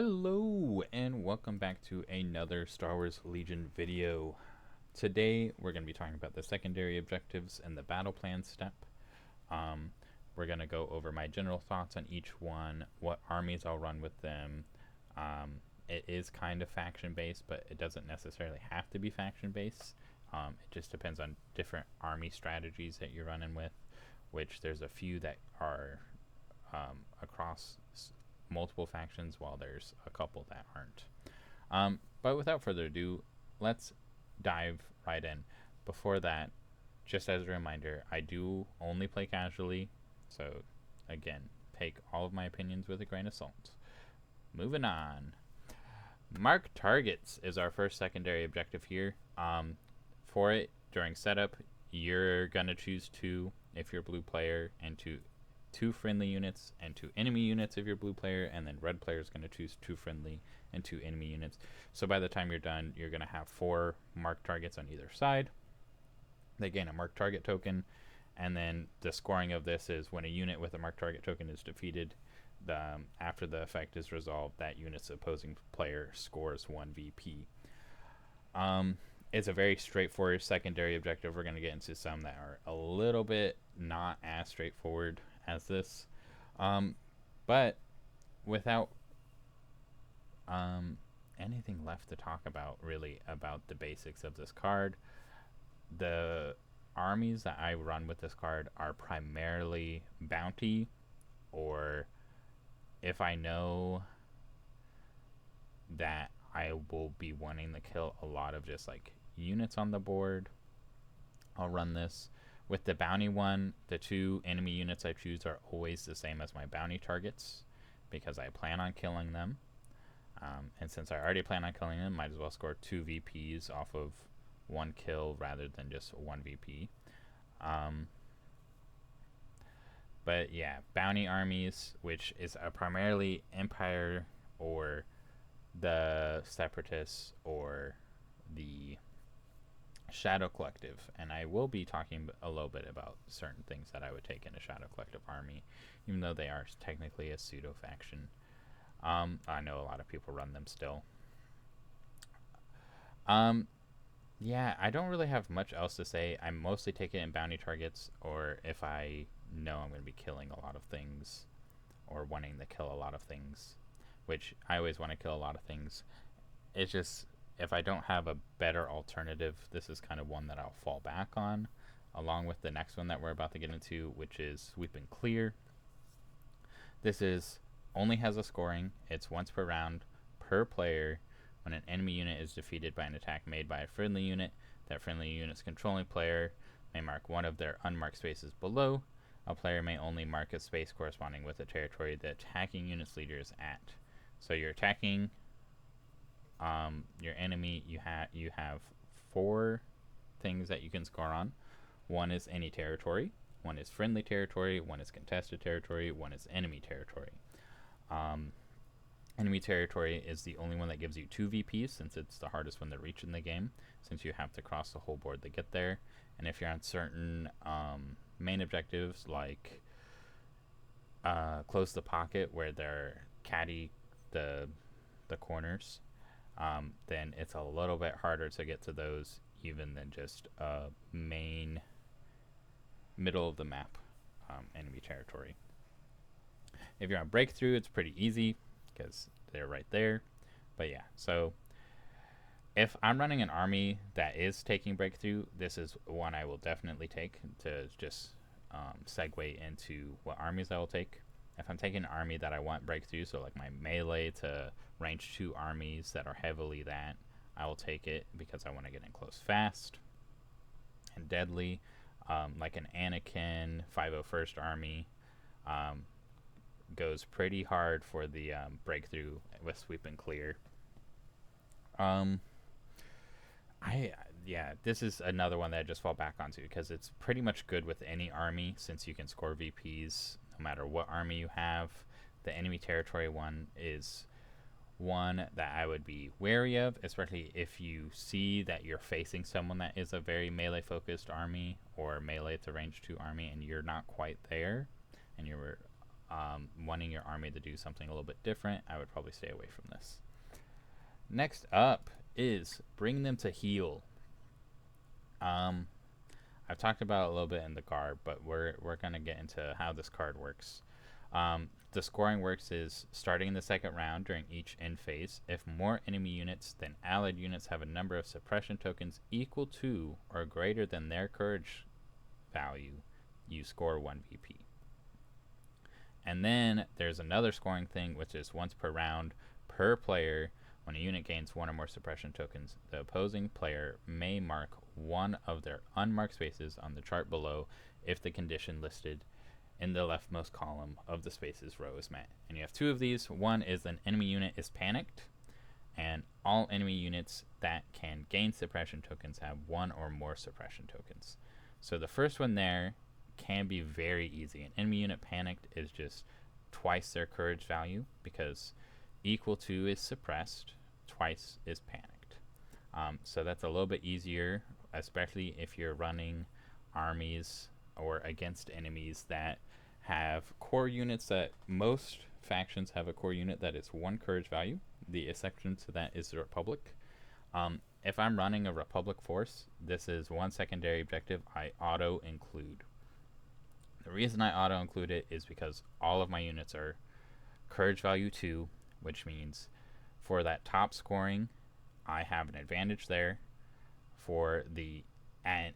Hello and welcome back to another Star Wars Legion video. Today we're going to be talking about the secondary objectives and the battle plan step. Um, we're going to go over my general thoughts on each one, what armies I'll run with them. It is kind of faction based, but it doesn't necessarily have to be faction based. It just depends on different army strategies that you're running with, which there's a few that are across multiple factions, while there's a couple that aren't. But without further ado, let's dive right in. Before that, just as a reminder, I do only play casually, so again, take all of my opinions with a grain of salt. Moving on. Mark targets is our first secondary objective here. For it, during setup, you're going to choose two if you're a blue player, and two friendly units and two enemy units if you're blue player, and then red player is going to choose two friendly and two enemy units. So by the time you're done, you're going to have 4 marked targets on either side. They gain a marked target token, and then the scoring of this is when a unit with a marked target token is defeated, after the effect is resolved, that unit's opposing player scores 1 VP. It's a very straightforward secondary objective. We're going to get into some that are a little bit not as straightforward as this, but without anything left to talk about really about the basics of this card, the armies that I run with this card are primarily bounty, or if I know that I will be wanting to kill a lot of just like units on the board, I'll run this. With the bounty one, the 2 enemy units I choose are always the same as my bounty targets because I plan on killing them. And since I already plan on killing them, might as well score 2 VPs off of 1 kill rather than just 1 VP. But yeah, bounty armies, which is primarily Empire or the Separatists or the Shadow Collective, and I will be talking a little bit about certain things that I would take in a Shadow Collective army, even though they are technically a pseudo faction. I know a lot of people run them still. Yeah, I don't really have much else to say. I mostly take it in bounty targets, or if I know I'm going to be killing a lot of things, or wanting to kill a lot of things, which I always want to kill a lot of things. It's just, if I don't have a better alternative, this is kind of one that I'll fall back on, along with the next one that we're about to get into, which is Sweep and Clear. This is only has a scoring. It's once per round per player. When an enemy unit is defeated by an attack made by a friendly unit, that friendly unit's controlling player may mark one of their unmarked spaces below. A player may only mark a space corresponding with the territory the attacking unit's leader is at. So you're attacking your enemy. You have 4 things that you can score on. One is any territory, one is friendly territory, one is contested territory, one is enemy territory. Enemy territory is the only one that gives you 2 VPs, since it's the hardest one to reach in the game, since you have to cross the whole board to get there. And if you're on certain main objectives like close the pocket, where they're caddy the corners, then it's a little bit harder to get to those even than just main middle of the map enemy territory. If you're on breakthrough, it's pretty easy because they're right there. But yeah, so if I'm running an army that is taking breakthrough, this is one I will definitely take to just segue into what armies I will take. If I'm taking an army that I want breakthrough, so like my melee to range 2 armies that are heavily that, I will take it because I want to get in close fast and deadly. Like an Anakin 501st army goes pretty hard for the breakthrough with Sweep and Clear. This is another one that I just fall back onto because it's pretty much good with any army, since you can score VPs no matter what army you have. The enemy territory one is one that I would be wary of, especially if you see that you're facing someone that is a very melee focused army or melee to range 2 army and you're not quite there, and you're wanting your army to do something a little bit different, I would probably stay away from this. Next up is bring them to heal. I've talked about it a little bit in the garb, but we're gonna get into how this card works. The scoring works is starting in the second round during each end phase. If more enemy units than allied units have a number of suppression tokens equal to or greater than their courage value, you score 1 VP. And then there's another scoring thing, which is once per round per player. When a unit gains 1 or more suppression tokens, the opposing player may mark one of their unmarked spaces on the chart below if the condition listed in the leftmost column of the spaces row is met. And you have 2 of these. One is an enemy unit is panicked, and all enemy units that can gain suppression tokens have 1 or more suppression tokens. So the first one there can be very easy. An enemy unit panicked is just twice their courage value, because equal to is suppressed, twice is panicked. So that's a little bit easier, especially if you're running armies or against enemies that have core units. That most factions have a core unit that is 1 courage value. The exception to that is the Republic. If I'm running a Republic force, this is 1 secondary objective I auto include. The reason I auto include it is because all of my units are courage value 2, which means for that top scoring, I have an advantage there. For the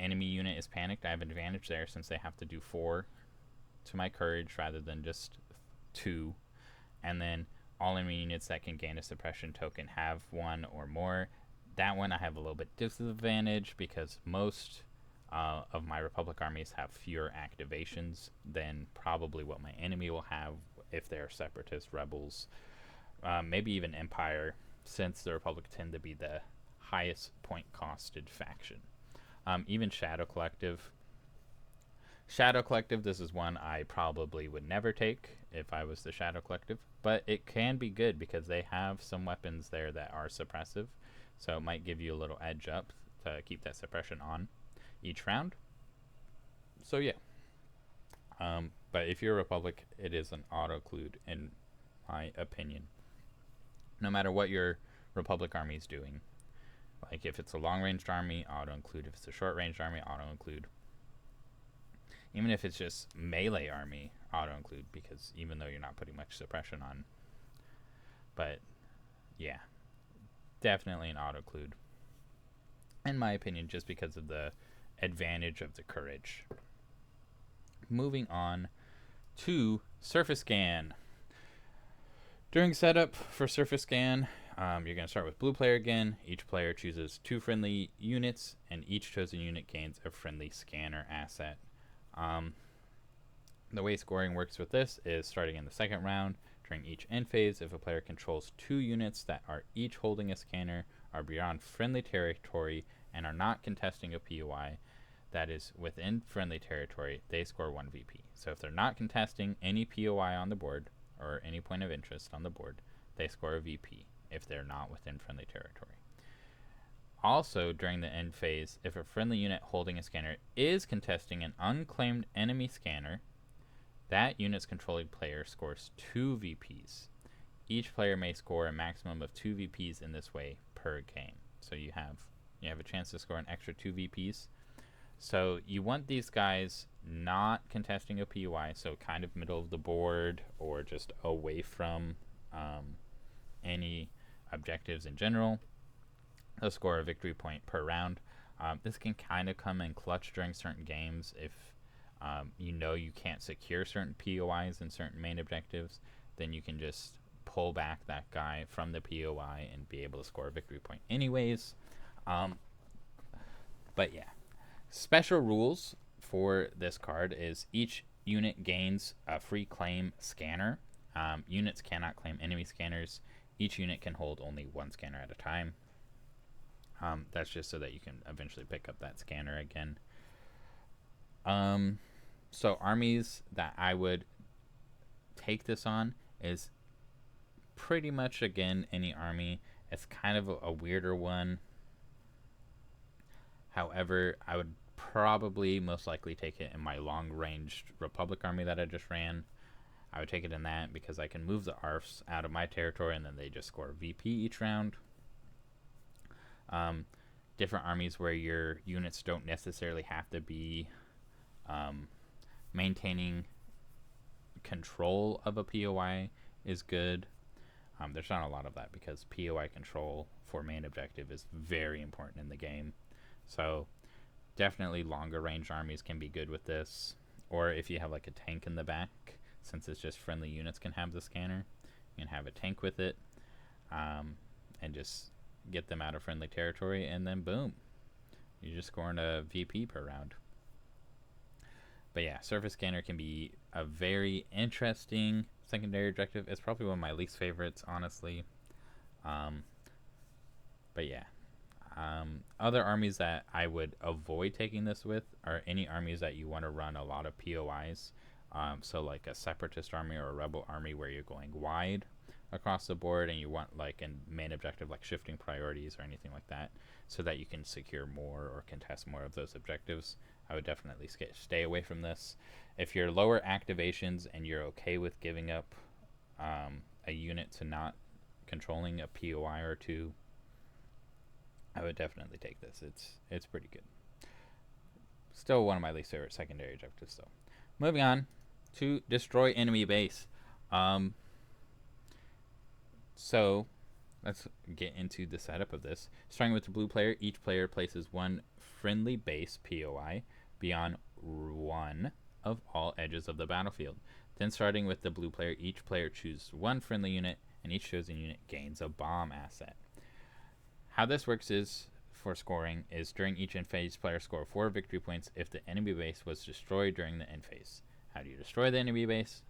enemy unit is panicked, I have an advantage there since they have to do 4 to my courage rather than just 2. And then all enemy units that can gain a suppression token have 1 or more. That one I have a little bit disadvantage because most of my Republic armies have fewer activations than probably what my enemy will have if they're Separatist, Rebels, maybe even Empire, since the Republic tend to be the highest point costed faction. Even Shadow Collective. Shadow Collective, this is one I probably would never take if I was the Shadow Collective, but it can be good because they have some weapons there that are suppressive, so it might give you a little edge up to keep that suppression on each round. So yeah. But if you're a Republic, it is an auto-include in my opinion. No matter what your Republic army is doing. Like if it's a long-ranged army, auto-include. If it's a short-ranged army, auto-include. Even if it's just melee army, auto-include, because even though you're not putting much suppression on. But yeah, definitely an auto-include. In my opinion, just because of the advantage of the courage. Moving on to Surface Scan. During setup for Surface Scan, you're going to start with blue player again. Each player chooses 2 friendly units, and each chosen unit gains a friendly scanner asset. The way scoring works with this is starting in the second round. During each end phase, if a player controls 2 units that are each holding a scanner, are beyond friendly territory, and are not contesting a POI that is within friendly territory, they score 1 VP. So if they're not contesting any POI on the board, or any point of interest on the board, they score a VP if they're not within friendly territory. Also, during the end phase, if a friendly unit holding a scanner is contesting an unclaimed enemy scanner, that unit's controlling player scores 2 VPs. Each player may score a maximum of 2 VPs in this way per game. So you have a chance to score an extra 2 VPs. So you want these guys not contesting a POI, so kind of middle of the board or just away from any objectives in general. They'll score a victory point per round. This can kind of come in clutch during certain games if you can't secure certain POIs and certain main objectives, then you can just pull back that guy from the POI and be able to score a victory point anyways. But yeah. Special rules for this card is each unit gains a free claim scanner. Units cannot claim enemy scanners. Each unit can hold only 1 scanner at a time. That's just so that you can eventually pick up that scanner again. So armies that I would take this on is pretty much, again, any army. It's kind of a weirder one. However, I would probably most likely take it in my long-ranged Republic army that I just ran. I would take it in that because I can move the ARFs out of my territory and then they just score VP each round. Different armies where your units don't necessarily have to be maintaining control of a POI is good. There's not a lot of that because POI control for main objective is very important in the game. So definitely longer range armies can be good with this. Or if you have like a tank in the back, since it's just friendly units can have the scanner, you can have a tank with it and just get them out of friendly territory, and then boom, you're just scoring a VP per round. But yeah, surface scanner can be a very interesting secondary objective. It's probably one of my least favorites, honestly. But yeah. Other armies that I would avoid taking this with are any armies that you want to run a lot of POIs. So like a separatist army or a rebel army where you're going wide across the board and you want like a main objective like shifting priorities or anything like that so that you can secure more or contest more of those objectives. I would definitely stay away from this. If you're lower activations and you're okay with giving up a unit to not controlling a POI or two, I would definitely take this. It's pretty good. Still one of my least favorite secondary objectives though. Moving on to destroy enemy base. So let's get into the setup of this. Starting with the blue player, each player places one friendly base POI beyond one of all edges of the battlefield. Then starting with the blue player, each player chooses one friendly unit and each chosen unit gains a bomb asset. How this works is, for scoring, is during each end phase, players score 4 victory points if the enemy base was destroyed during the end phase. How do you destroy the enemy base?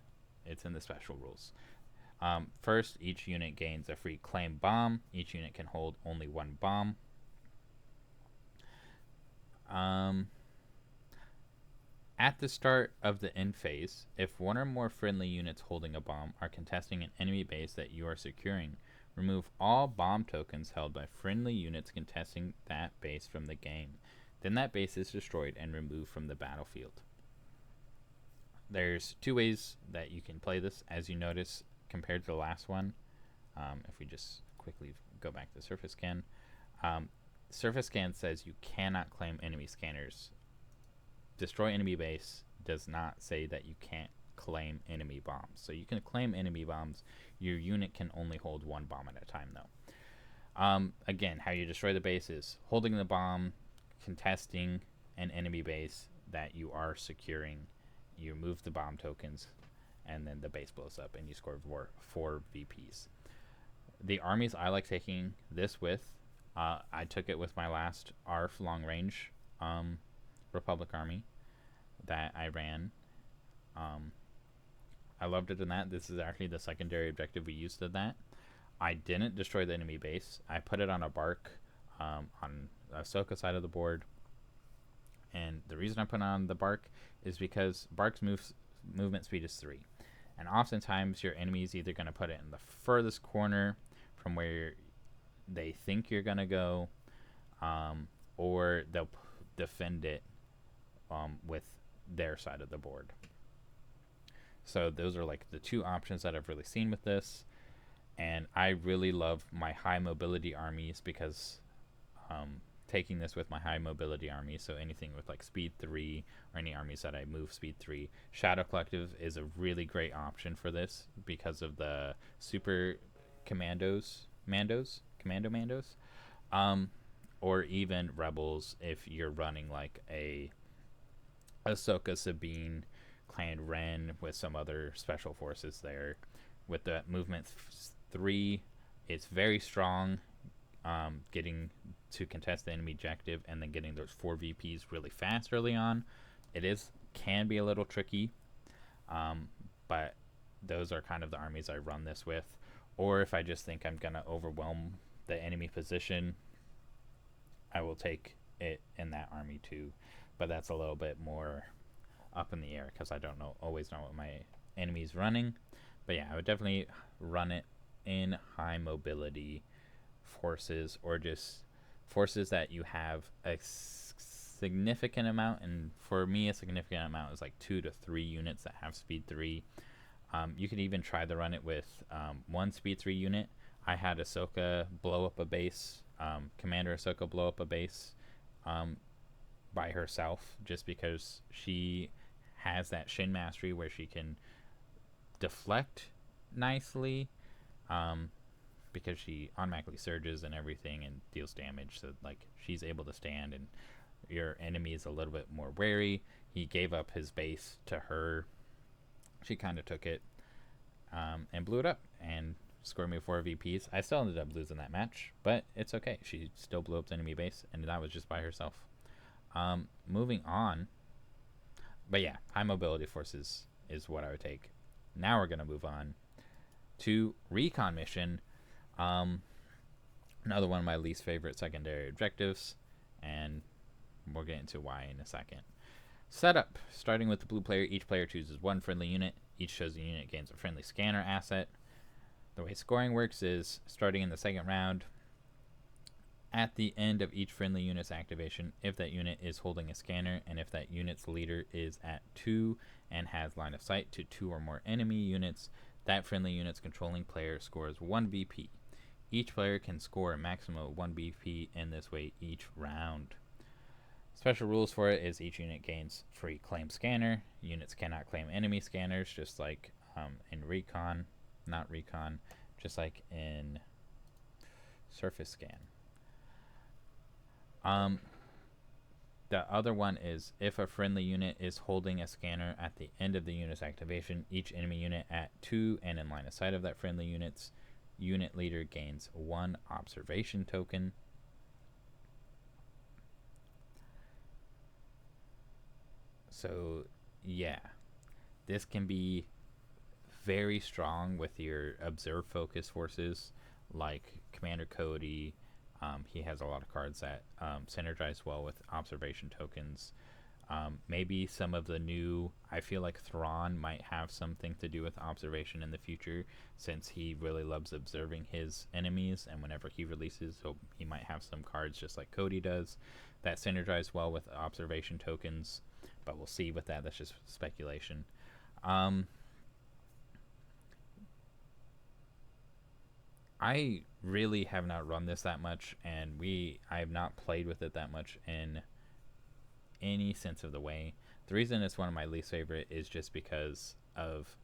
It's in the special rules. First, each unit gains a free claim bomb. Each unit can hold only one bomb. At the start of the end phase, if one or more friendly units holding a bomb are contesting an enemy base that you are securing, remove all bomb tokens held by friendly units contesting that base from the game. Then that base is destroyed and removed from the battlefield. There's two ways that you can play this, as you notice, compared to the last one. If we just quickly go back to Surface Scan. Surface Scan says you cannot claim enemy scanners. Destroy enemy base does not say that you can't claim enemy bombs. So you can claim enemy bombs. Your unit can only hold one bomb at a time, though. Again, how you destroy the base is holding the bomb, contesting an enemy base that you are securing. You remove the bomb tokens, and then the base blows up, and you score 4 VPs. The armies I like taking this with, I took it with my last ARF long range Republic army that I ran. I loved it in that. This is actually the secondary objective we used in that. I didn't destroy the enemy base. I put it on a bark on Ahsoka side of the board. And the reason I put it on the bark is because bark's movement speed is 3. And oftentimes your enemy is either going to put it in the furthest corner from where they think you're going to go, or they'll defend it with their side of the board. So those are like the two options that I've really seen with this. And I really love my high mobility armies because taking this with my high mobility armies, so anything with like speed 3 or any armies that I move speed 3, Shadow Collective is a really great option for this because of the super commandos, or even rebels if you're running like a Ahsoka Sabine Clan Ren with some other special forces there. With the movement 3, it's very strong, getting to contest the enemy objective and then getting those 4 VPs really fast early on. Can be a little tricky, but those are kind of the armies I run this with. Or if I just think I'm gonna overwhelm the enemy position, I will take it in that army too. But that's a little bit more up in the air because I don't always know what my enemy's running. But yeah, I would definitely run it in high mobility forces, or just forces that you have a significant amount. And for me, a significant amount is like 2 to 3 units that have speed 3. You could even try to run it with one speed 3 unit. I had Ahsoka blow up a base, Commander Ahsoka blow up a base by herself, just because she has that Shin Mastery where she can deflect nicely, because she automatically surges and everything and deals damage. So like she's able to stand, and your enemy is a little bit more wary. He gave up his base to her. She kind of took it and blew it up and scored me 4 VPs. I still ended up losing that match, but it's okay. She still blew up the enemy base, and that was just by herself. Moving on. But yeah, high mobility forces is what I would take. Now we're going to move on to recon mission. Another one of my least favorite secondary objectives, and we'll get into why in a second. Setup. Starting with the blue player, each player chooses one friendly unit. Each chosen unit gains a friendly scanner asset. The way scoring works is, starting in the second round, at the end of each friendly unit's activation, if that unit is holding a scanner, and if that unit's leader is at 2 and has line of sight to 2 or more enemy units, that friendly unit's controlling player scores 1 BP. Each player can score a maximum of 1 BP in this way each round. Special rules for it is each unit gains free claim scanner. Units cannot claim enemy scanners, just like in just like in surface scan. The other one is, if a friendly unit is holding a scanner at the end of the unit's activation, each enemy unit at 2 and in line of sight of that friendly unit's unit leader gains 1 observation token. So yeah, this can be very strong with your observe focus forces like Commander Cody. He has a lot of cards that synergize well with observation tokens. Maybe some of the new, I feel like Thrawn might have something to do with observation in the future, since he really loves observing his enemies, and whenever he releases, so he might have some cards just like Cody does that synergize well with observation tokens, but we'll see with that. That's just speculation. I really have not run this that much, and I have not played with it that much in any sense of the way. The reason it's one of my least favorite is just because of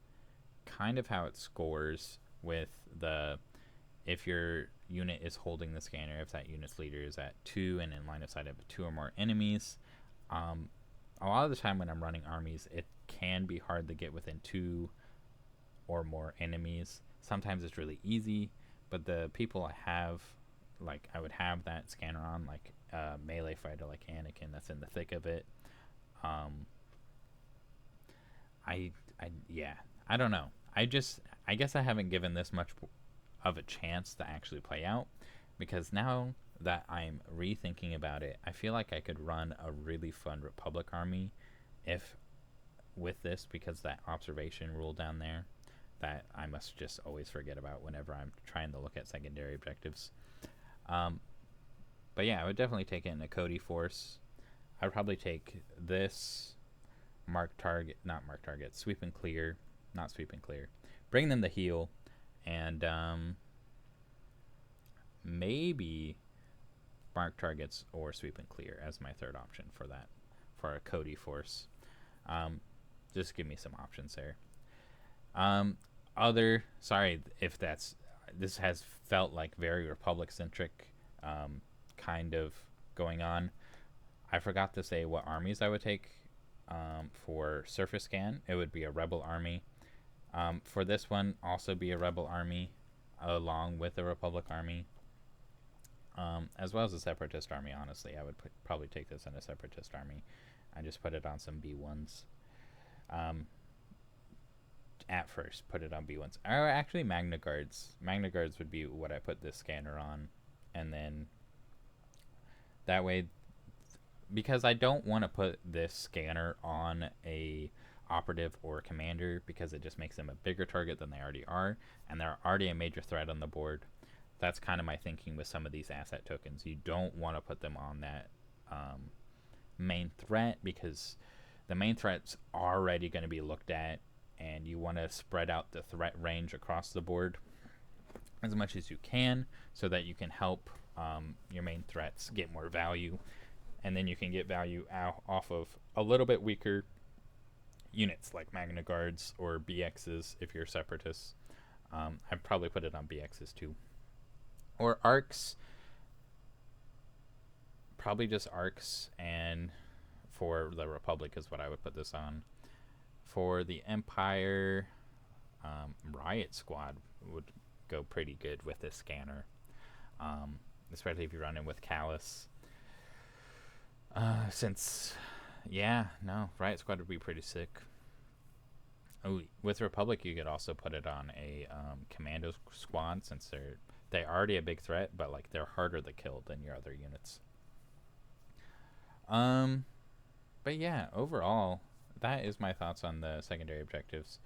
kind of how it scores with the, if your unit is holding the scanner, if that unit's leader is at 2 and in line of sight of 2 or more enemies. A lot of the time when I'm running armies, it can be hard to get within 2 or more enemies. Sometimes it's really easy, but the people I have, like I would have that scanner on, like a melee fighter like Anakin that's in the thick of it. I don't know. I guess I haven't given this much of a chance to actually play out, because now that I'm rethinking about it, I feel like I could run a really fun Republic army if with this, because that observation rule down there that I must just always forget about whenever I'm trying to look at secondary objectives. But yeah, I would definitely take it in a Cody force. I would probably take this, sweep and clear, not sweep and clear, bring them the heal, and maybe mark targets or sweep and clear as my third option for that, for a Cody force. Just give me some options there. Sorry if this has felt like very Republic centric kind of going on. I forgot to say what armies I would take. For surface scan, it would be a Rebel army. For this one, also be a Rebel army along with a Republic army, as well as a Separatist army. Honestly, I would probably take this in a Separatist army. I just put it on some B1s. At first, put it on B1s. Or actually, Magna Guards. Magna Guards would be what I put this scanner on, and then that way, because I don't want to put this scanner on a operative or a commander, because it just makes them a bigger target than they already are, and they're already a major threat on the board. That's kind of my thinking with some of these asset tokens. You don't want to put them on that main threat, because the main threat's already going to be looked at, and you want to spread out the threat range across the board as much as you can so that you can help your main threats get more value, and then you can get value off of a little bit weaker units like Magna Guards or BXs if you're Separatists. I'd probably put it on BXs too. Or arcs. Probably just arcs, and for the Republic is what I would put this on. For the Empire, Riot Squad would go pretty good with this scanner, especially if you're running with Callus. Riot Squad would be pretty sick. Oh, with Republic, you could also put it on a Commando Squad, since they're already a big threat, but like they're harder to kill than your other units. But yeah, overall, that is my thoughts on the secondary objectives.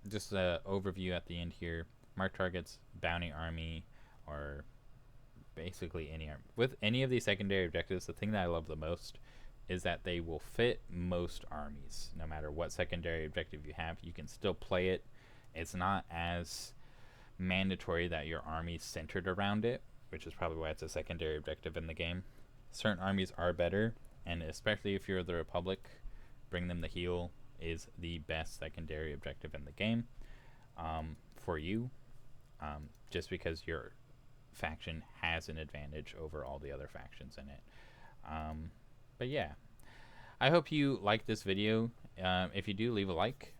Just an overview at the end here. Mark targets, bounty army, or basically any army. With any of these secondary objectives, the thing that I love the most is that they will fit most armies. No matter what secondary objective you have, you can still play it. It's not as mandatory that your army's centered around it, which is probably why it's a secondary objective in the game. Certain armies are better, and especially if you're the Republic, Bring Them the Heal is the best secondary objective in the game for you, just because your faction has an advantage over all the other factions in it. But yeah, I hope you like this video. If you do, leave a like.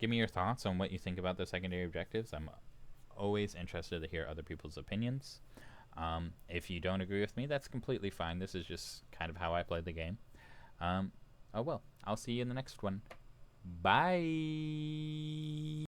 Give me your thoughts on what you think about the secondary objectives. I'm always interested to hear other people's opinions. If you don't agree with me, that's completely fine. This is just kind of how I play the game. Oh well, I'll see you in the next one. Bye!